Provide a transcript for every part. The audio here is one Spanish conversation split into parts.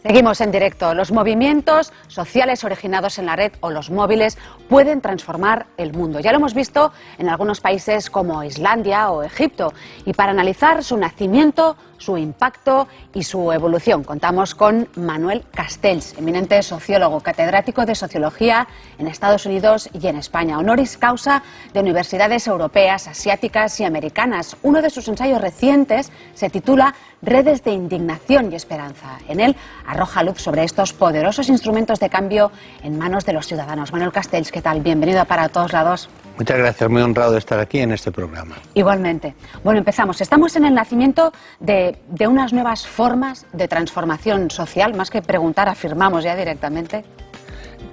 Seguimos en directo. Los movimientos sociales originados en la red o los móviles pueden transformar el mundo. Ya lo hemos visto en algunos países como Islandia o Egipto. Y para analizar su nacimiento, su impacto y su evolución, contamos con Manuel Castells, eminente sociólogo, catedrático de Sociología en Estados Unidos y en España, honoris causa de universidades europeas, asiáticas y americanas. Uno de sus ensayos recientes se titula Redes de Indignación y Esperanza. En él arroja luz sobre estos poderosos instrumentos de cambio en manos de los ciudadanos. Manuel Castells, ¿qué tal? Bienvenido a Para Todos Lados. Muchas gracias, muy honrado de estar aquí en este programa. Igualmente. Bueno, empezamos. Estamos en el nacimiento de unas nuevas formas de transformación social, más que preguntar, afirmamos ya directamente.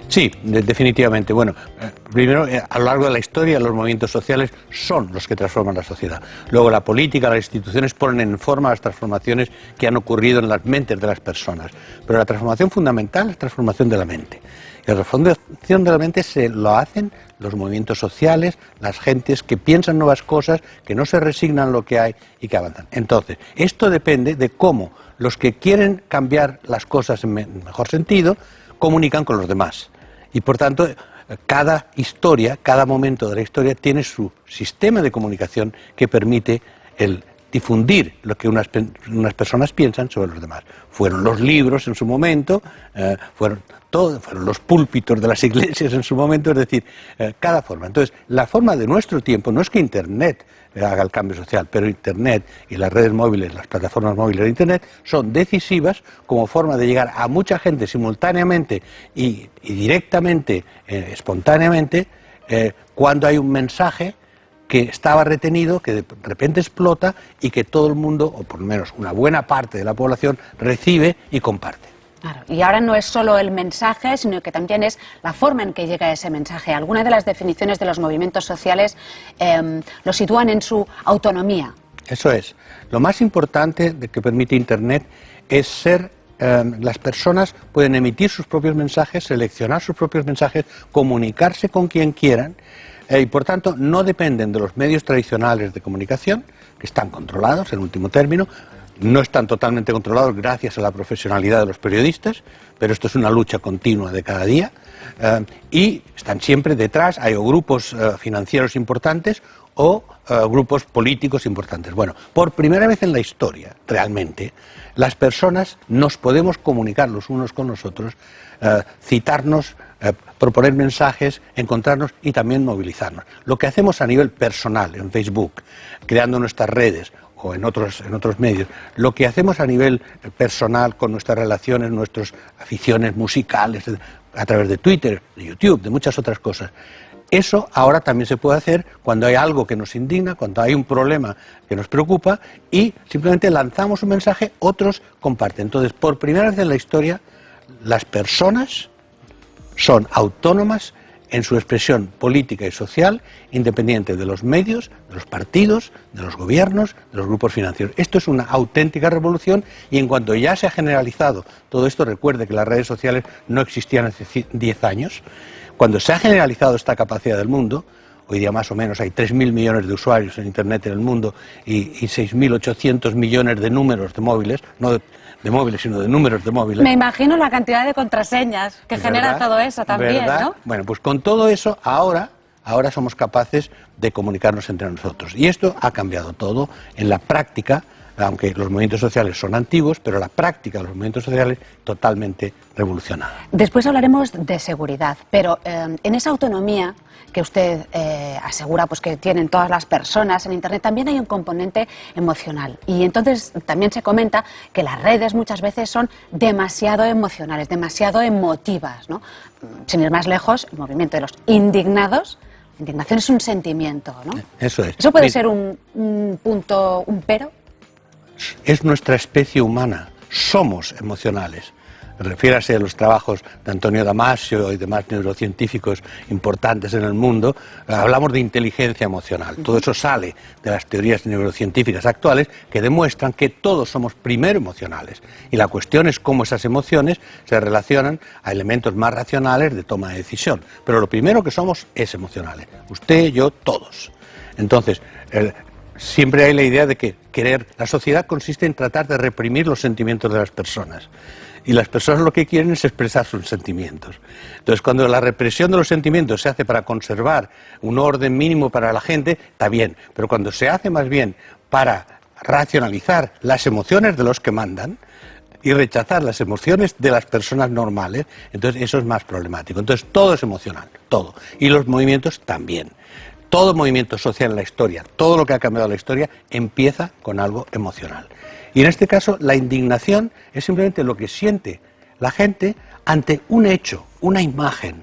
Sí, definitivamente. Bueno, primero, a lo largo de la historia, los movimientos sociales son los que transforman la sociedad. Luego, la política, las instituciones ponen en forma las transformaciones que han ocurrido en las mentes de las personas. Pero la transformación fundamental es la transformación de la mente. Y la transformación de la mente se lo hacen los movimientos sociales, las gentes que piensan nuevas cosas, que no se resignan a lo que hay y que avanzan. Entonces, esto depende de cómo los que quieren cambiar las cosas en mejor sentido comunican con los demás. Y por tanto, cada historia, cada momento de la historia tiene su sistema de comunicación que permite el difundir lo que unas personas piensan sobre los demás. Fueron los libros en su momento, fueron los púlpitos de las iglesias en su momento, es decir, cada forma. Entonces, la forma de nuestro tiempo no es que Internet haga el cambio social, pero Internet y las redes móviles, las plataformas móviles de Internet son decisivas como forma de llegar a mucha gente simultáneamente y directamente, espontáneamente, cuando hay un mensaje que estaba retenido, que de repente explota y que todo el mundo, o por lo menos una buena parte de la población, recibe y comparte. Claro, y ahora no es solo el mensaje, sino que también es la forma en que llega ese mensaje. Algunas de las definiciones de los movimientos sociales lo sitúan en su autonomía. Eso es. Lo más importante de que permite Internet es ser... las personas pueden emitir sus propios mensajes, seleccionar sus propios mensajes, comunicarse con quien quieran, y por tanto no dependen de los medios tradicionales de comunicación, que están controlados en último término. No están totalmente controlados gracias a la profesionalidad de los periodistas, pero esto es una lucha continua de cada día, y están siempre detrás, hay o grupos financieros importantes o grupos políticos importantes. Bueno, por primera vez en la historia, realmente, las personas nos podemos comunicar los unos con los otros, citarnos, proponer mensajes, encontrarnos y también movilizarnos. Lo que hacemos a nivel personal, en Facebook, creando nuestras redes, o en otros medios, lo que hacemos a nivel personal con nuestras relaciones, nuestras aficiones musicales, a través de Twitter, de YouTube, de muchas otras cosas. Eso ahora también se puede hacer cuando hay algo que nos indigna, cuando hay un problema que nos preocupa y simplemente lanzamos un mensaje, otros comparten. Entonces, por primera vez en la historia, las personas son autónomas en su expresión política y social, independiente de los medios, de los partidos, de los gobiernos, de los grupos financieros. Esto es una auténtica revolución y en cuanto ya se ha generalizado todo esto, recuerde que las redes sociales no existían hace 10 años, cuando se ha generalizado esta capacidad del mundo, hoy día más o menos hay 3.000 millones de usuarios en Internet en el mundo y 6.800 millones de números de móviles, no de móviles, sino de números de móviles. Me imagino la cantidad de contraseñas que genera todo eso también, ¿verdad? ¿no? Bueno, pues con todo eso, ahora somos capaces de comunicarnos entre nosotros. Y esto ha cambiado todo en la práctica, aunque los movimientos sociales son antiguos, pero la práctica de los movimientos sociales totalmente revolucionada. Después hablaremos de seguridad, pero en esa autonomía que usted asegura pues que tienen todas las personas en Internet, también hay un componente emocional. Y entonces también se comenta que las redes muchas veces son demasiado emocionales, demasiado emotivas, ¿no? Sin ir más lejos, el movimiento de los indignados, indignación es un sentimiento, ¿no? Eso es. ¿Eso puede ser un punto, un pero? Es nuestra especie humana, somos emocionales. Refiérase a los trabajos de Antonio Damasio y demás neurocientíficos importantes en el mundo, hablamos de inteligencia emocional. Todo eso sale de las teorías neurocientíficas actuales que demuestran que todos somos primero emocionales. Y la cuestión es cómo esas emociones se relacionan a elementos más racionales de toma de decisión. Pero lo primero que somos es emocionales. Usted, yo, todos. Entonces, siempre hay la idea de que la sociedad consiste en tratar de reprimir los sentimientos de las personas. y las personas lo que quieren es expresar sus sentimientos. Entonces, cuando la represión de los sentimientos se hace para conservar un orden mínimo para la gente, está bien, pero cuando se hace más bien para racionalizar las emociones de los que mandan y rechazar las emociones de las personas normales, entonces eso es más problemático. Entonces todo es emocional, todo, y los movimientos también. Todo movimiento social en la historia, todo lo que ha cambiado la historia, empieza con algo emocional. Y en este caso, la indignación es simplemente lo que siente la gente ante un hecho, una imagen,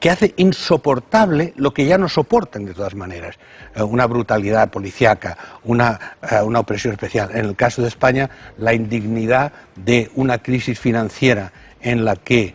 que hace insoportable lo que ya no soportan de todas maneras. Una brutalidad policíaca, una opresión especial. En el caso de España, la indignidad de una crisis financiera en la que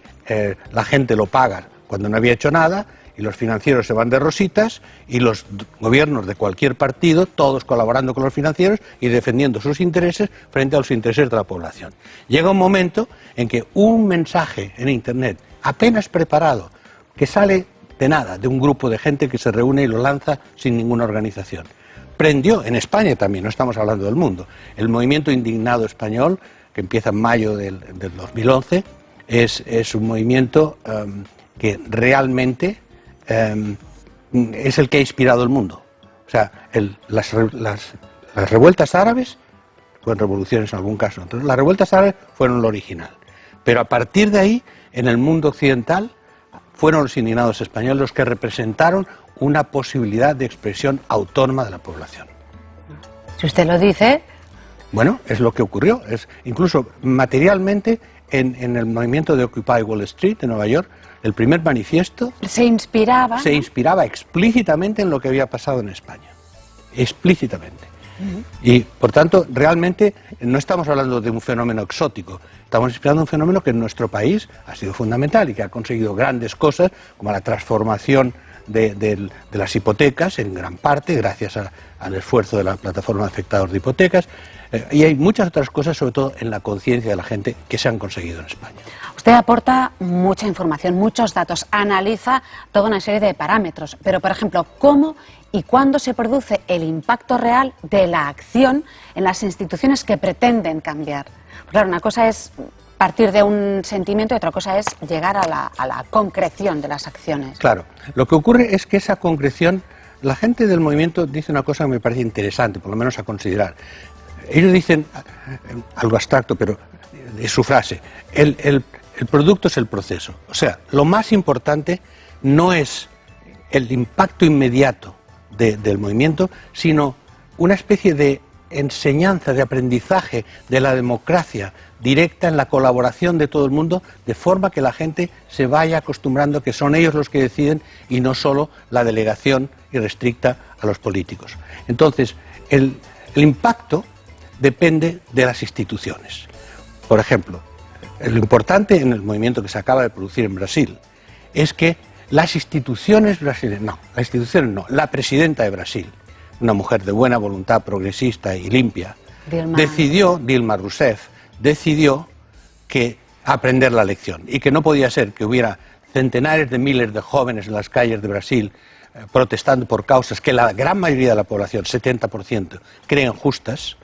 la gente lo paga cuando no había hecho nada, y los financieros se van de rositas, y los gobiernos de cualquier partido, todos colaborando con los financieros y defendiendo sus intereses frente a los intereses de la población. Llega un momento en que un mensaje en Internet, apenas preparado, que sale de nada, de un grupo de gente que se reúne y lo lanza sin ninguna organización. Prendió, en España también, no estamos hablando del mundo, el movimiento indignado español, que empieza en mayo del 2011, es un movimiento que realmente es el que ha inspirado el mundo. O sea, las revueltas árabes fueron revoluciones en algún caso, entonces las revueltas árabes fueron lo original. Pero a partir de ahí, en el mundo occidental, fueron los indignados españoles los que representaron una posibilidad de expresión autónoma de la población. Si usted lo dice... Bueno, es lo que ocurrió. Incluso materialmente, en el movimiento de Occupy Wall Street de Nueva York, el primer manifiesto se inspiraba explícitamente en lo que había pasado en España. Explícitamente. Y, por tanto, realmente no estamos hablando de un fenómeno exótico, estamos esperando un fenómeno que en nuestro país ha sido fundamental y que ha conseguido grandes cosas, como la transformación de las hipotecas, en gran parte, gracias al esfuerzo de la plataforma de afectados de hipotecas, y hay muchas otras cosas, sobre todo en la conciencia de la gente, que se han conseguido en España. Usted aporta mucha información, muchos datos, analiza toda una serie de parámetros, pero, por ejemplo, ¿cómo y cuándo se produce el impacto real de la acción en las instituciones que pretenden cambiar? Claro, una cosa es partir de un sentimiento y otra cosa es llegar a la concreción de las acciones. Claro, lo que ocurre es que esa concreción, la gente del movimiento dice una cosa que me parece interesante, por lo menos a considerar. Ellos dicen algo abstracto, pero es su frase, el producto es el proceso. O sea, lo más importante no es el impacto inmediato del movimiento, sino una especie de enseñanza, de aprendizaje de la democracia directa en la colaboración de todo el mundo, de forma que la gente se vaya acostumbrando que son ellos los que deciden y no solo la delegación irrestricta a los políticos. Entonces, el impacto depende de las instituciones. Por ejemplo, lo importante en el movimiento que se acaba de producir en Brasil es que las instituciones brasileñas, la presidenta de Brasil, una mujer de buena voluntad, progresista y limpia, Dilma Rousseff, decidió que aprender la lección y que no podía ser que hubiera centenares de miles de jóvenes en las calles de Brasil protestando por causas que la gran mayoría de la población, 70%, creen justas,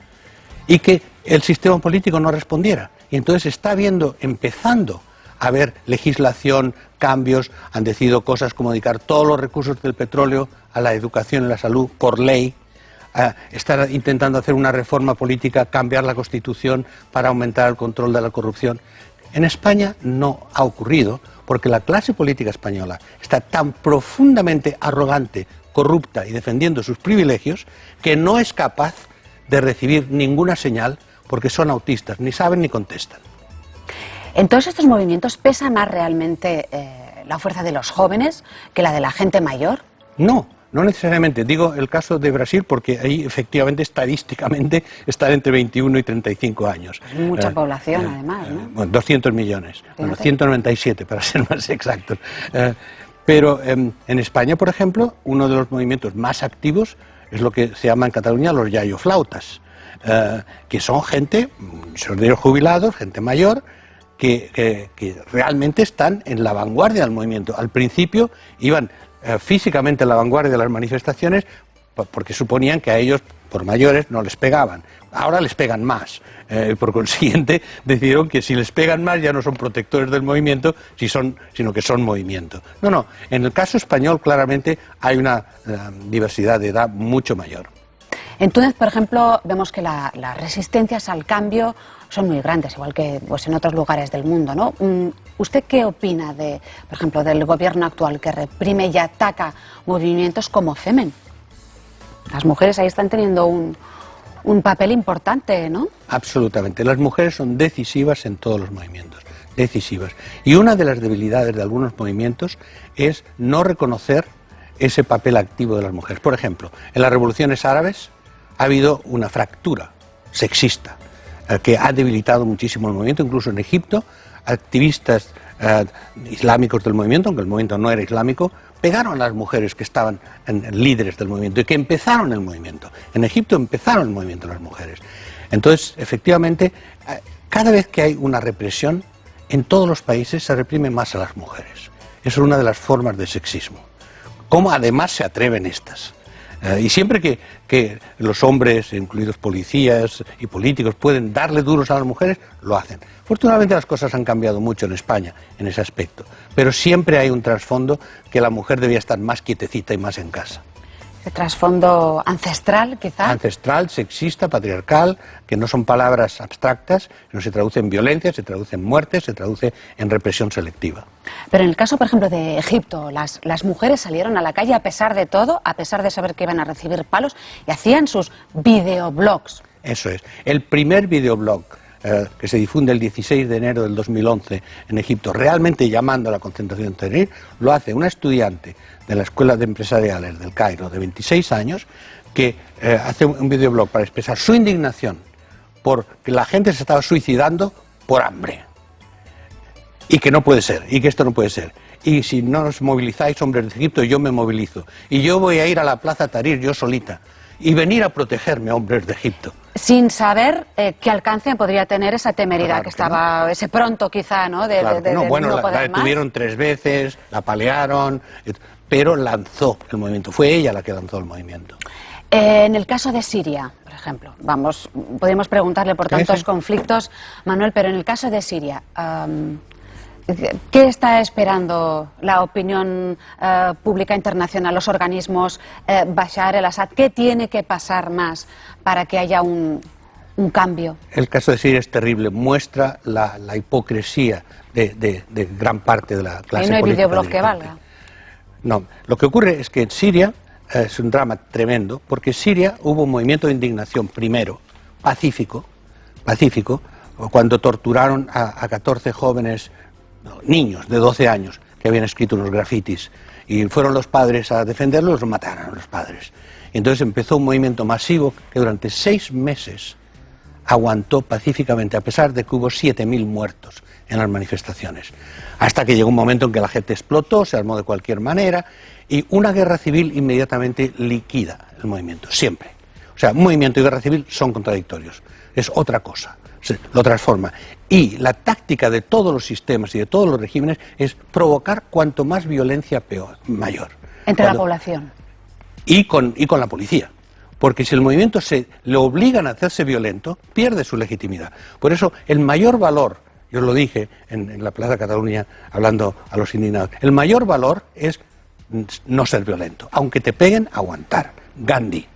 y que el sistema político no respondiera. Y entonces está empezando a haber legislación, cambios, han decidido cosas como dedicar todos los recursos del petróleo a la educación y la salud por ley, están intentando hacer una reforma política, cambiar la Constitución para aumentar el control de la corrupción. En España no ha ocurrido porque la clase política española está tan profundamente arrogante, corrupta y defendiendo sus privilegios que no es capaz de recibir ninguna señal porque son autistas, ni saben ni contestan. ¿En todos estos movimientos pesa más realmente la fuerza de los jóvenes que la de la gente mayor? No, no necesariamente. Digo el caso de Brasil porque ahí efectivamente estadísticamente están entre 21 y 35 años. Es mucha población además, ¿no? Bueno, 200 millones, bueno, 197 para ser más exactos. Pero en España, por ejemplo, uno de los movimientos más activos es lo que se llama en Cataluña los yayoflautas, que son gente, sorderos jubilados, gente mayor, que realmente están en la vanguardia del movimiento. Al principio iban físicamente en la vanguardia de las manifestaciones porque suponían que a ellos por mayores no les pegaban. Ahora les pegan más. Por consiguiente, decidieron que si les pegan más ya no son protectores del movimiento, sino que son movimiento. No, en el caso español claramente hay una diversidad de edad mucho mayor. Entonces, por ejemplo, vemos que las resistencias al cambio son muy grandes, igual que pues, en otros lugares del mundo, ¿no? ¿Usted qué opina, por ejemplo, del gobierno actual que reprime y ataca movimientos como Femen? Las mujeres ahí están teniendo un papel importante, ¿no? Absolutamente. Las mujeres son decisivas en todos los movimientos, decisivas. Y una de las debilidades de algunos movimientos es no reconocer ese papel activo de las mujeres. Por ejemplo, en las revoluciones árabes ha habido una fractura sexista que ha debilitado muchísimo el movimiento. Incluso en Egipto, activistas islámicos del movimiento, aunque el movimiento no era islámico, pegaron a las mujeres que estaban líderes del movimiento y que empezaron el movimiento. En Egipto empezaron el movimiento las mujeres. Entonces, efectivamente, cada vez que hay una represión, en todos los países se reprime más a las mujeres. Eso es una de las formas de sexismo. ¿Cómo además se atreven estas? Y siempre que los hombres, incluidos policías y políticos, pueden darle duros a las mujeres, lo hacen. Afortunadamente las cosas han cambiado mucho en España en ese aspecto, pero siempre hay un trasfondo que la mujer debía estar más quietecita y más en casa. ¿Ese trasfondo ancestral, quizá? Ancestral, sexista, patriarcal, que no son palabras abstractas, no se traduce en violencia, se traduce en muerte, se traduce en represión selectiva. Pero en el caso, por ejemplo, de Egipto, las mujeres salieron a la calle a pesar de todo, a pesar de saber que iban a recibir palos, y hacían sus videoblogs. Eso es. El primer videoblog que se difunde el 16 de enero del 2011 en Egipto, realmente llamando a la concentración de Tahrir, lo hace una estudiante de la Escuela de Empresariales del Cairo, de 26 años, que hace un videoblog para expresar su indignación porque la gente se estaba suicidando por hambre. Y que no puede ser, y que esto no puede ser. Y si no os movilizáis, hombres de Egipto, yo me movilizo. Y yo voy a ir a la plaza Tahrir, yo solita, y venir a protegerme, hombres de Egipto. Sin saber qué alcance podría tener esa temeridad, claro, que estaba, no. Ese pronto quizá, ¿no? Bueno, la detuvieron 3 veces, la apalearon, pero lanzó el movimiento. Fue ella la que lanzó el movimiento. En el caso de Siria, por ejemplo, podríamos preguntarle por tantos conflictos, Manuel, pero en el caso de Siria, ¿qué está esperando la opinión pública internacional, los organismos, Bashar el-Assad? ¿Qué tiene que pasar más para que haya un cambio? El caso de Siria es terrible, muestra la hipocresía de gran parte de la clase política. ¿Y no hay videoblog que valga? No, lo que ocurre es que en Siria es un drama tremendo, porque en Siria hubo un movimiento de indignación primero, pacífico, cuando torturaron a 14 jóvenes niños de 12 años que habían escrito unos grafitis y fueron los padres a defenderlos, los mataron a los padres. Y entonces empezó un movimiento masivo que durante 6 meses aguantó pacíficamente, a pesar de que hubo 7.000 muertos en las manifestaciones, hasta que llegó un momento en que la gente explotó, se armó de cualquier manera y una guerra civil inmediatamente liquida el movimiento, siempre. O sea, un movimiento y guerra civil son contradictorios, es otra cosa. Lo transforma. Y la táctica de todos los sistemas y de todos los regímenes es provocar cuanto más violencia mayor. Entre la población. Y con la policía. Porque si el movimiento le obligan a hacerse violento, pierde su legitimidad. Por eso el mayor valor, yo lo dije en la Plaza Cataluña hablando a los indignados, el mayor valor es no ser violento. Aunque te peguen, aguantar. Gandhi.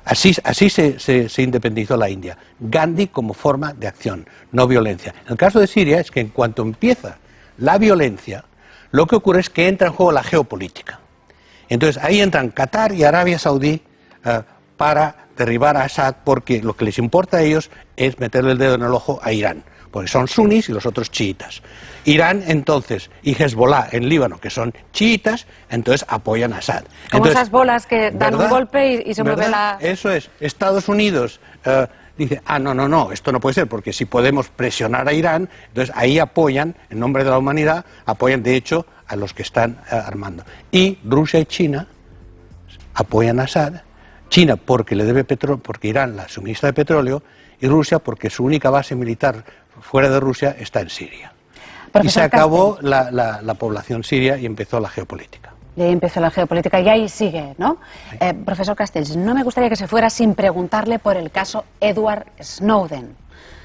Así se independizó la India. Gandhi como forma de acción, no violencia. En el caso de Siria es que en cuanto empieza la violencia, lo que ocurre es que entra en juego la geopolítica. Entonces ahí entran Qatar y Arabia Saudí para derribar a Assad, porque lo que les importa a ellos es meterle el dedo en el ojo a Irán, porque son sunis y los otros chiitas. Irán entonces y Hezbollah en Líbano, que son chiitas, entonces apoyan a Assad. Como esas bolas que dan un golpe y se mueve la... Eso es. Estados Unidos dice, no, esto no puede ser, porque si podemos presionar a Irán, entonces ahí apoyan, en nombre de la humanidad, apoyan de hecho a los que están armando. Y Rusia y China apoyan a Assad. China porque le debe petróleo, porque Irán la suministra de petróleo, y Rusia porque su única base militar fuera de Rusia está en Siria. Y se acabó la población siria y empezó la geopolítica. Y ahí empezó la geopolítica y ahí sigue, ¿no? Profesor Castells, no me gustaría que se fuera sin preguntarle por el caso Edward Snowden.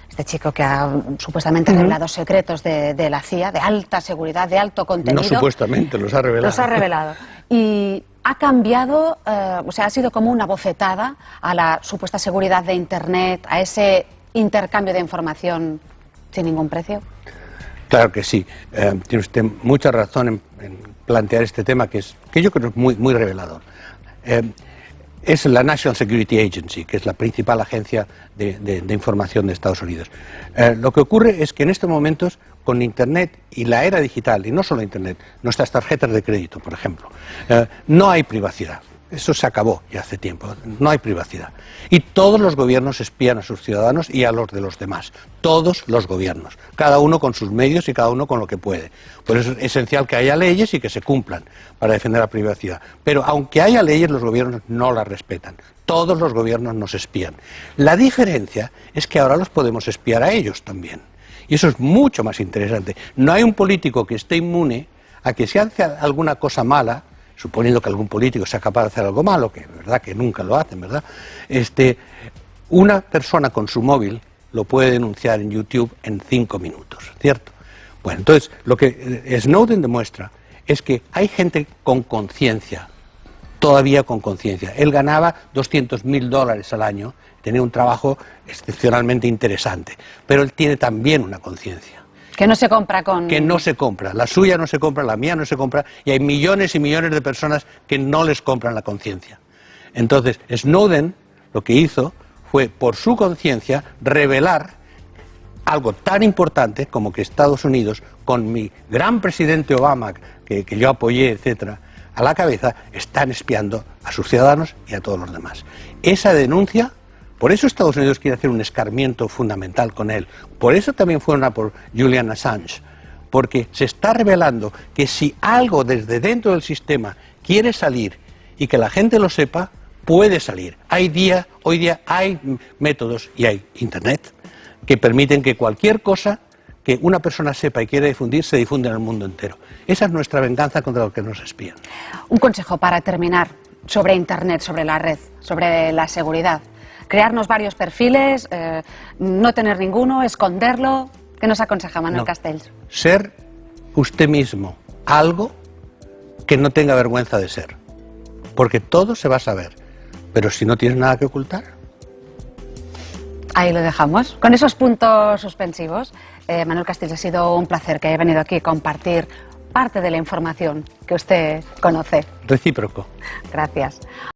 Este chico que ha supuestamente revelado secretos de la CIA, de alta seguridad, de alto contenido. No supuestamente, los ha revelado. Los ha revelado. Y ha cambiado, o sea, ha sido como una bofetada a la supuesta seguridad de Internet, a ese intercambio de información sin ningún precio. Claro que sí. Tiene usted mucha razón en plantear este tema que yo creo que es muy revelador. Es la National Security Agency, que es la principal agencia de información de Estados Unidos. Lo que ocurre es que en estos momentos, con Internet y la era digital, y no solo Internet, nuestras tarjetas de crédito, por ejemplo, no hay privacidad. Eso se acabó ya hace tiempo, no hay privacidad. Y todos los gobiernos espían a sus ciudadanos y a los de los demás. Todos los gobiernos, cada uno con sus medios y cada uno con lo que puede. Por eso es esencial que haya leyes y que se cumplan para defender la privacidad. Pero aunque haya leyes, los gobiernos no las respetan. Todos los gobiernos nos espían. La diferencia es que ahora los podemos espiar a ellos también. Y eso es mucho más interesante. No hay un político que esté inmune a que si hace alguna cosa mala, suponiendo que algún político sea capaz de hacer algo malo, que es verdad que nunca lo hacen, ¿verdad? Una persona con su móvil lo puede denunciar en YouTube en 5 minutos, ¿cierto? Bueno, entonces, lo que Snowden demuestra es que hay gente con conciencia, todavía con conciencia. Él ganaba $200.000 al año, tenía un trabajo excepcionalmente interesante, pero él tiene también una conciencia. Que no se compra con... Que no se compra, la suya no se compra, la mía no se compra, y hay millones y millones de personas que no les compran la conciencia. Entonces, Snowden lo que hizo fue, por su conciencia, revelar algo tan importante como que Estados Unidos, con mi gran presidente Obama, que yo apoyé, etcétera, a la cabeza, están espiando a sus ciudadanos y a todos los demás. Esa denuncia... Por eso Estados Unidos quiere hacer un escarmiento fundamental con él. Por eso también fueron a por Julian Assange. Porque se está revelando que si algo desde dentro del sistema quiere salir y que la gente lo sepa, puede salir. Hoy día hay métodos y hay Internet que permiten que cualquier cosa que una persona sepa y quiera difundir, se difunde en el mundo entero. Esa es nuestra venganza contra los que nos espían. Un consejo para terminar sobre Internet, sobre la red, sobre la seguridad. Crearnos varios perfiles, no tener ninguno, esconderlo. ¿Qué nos aconseja Manuel Castells? Ser usted mismo algo que no tenga vergüenza de ser. Porque todo se va a saber. Pero si no tienes nada que ocultar. Ahí lo dejamos. Con esos puntos suspensivos, Manuel Castells, ha sido un placer que haya venido aquí a compartir parte de la información que usted conoce. Recíproco. Gracias.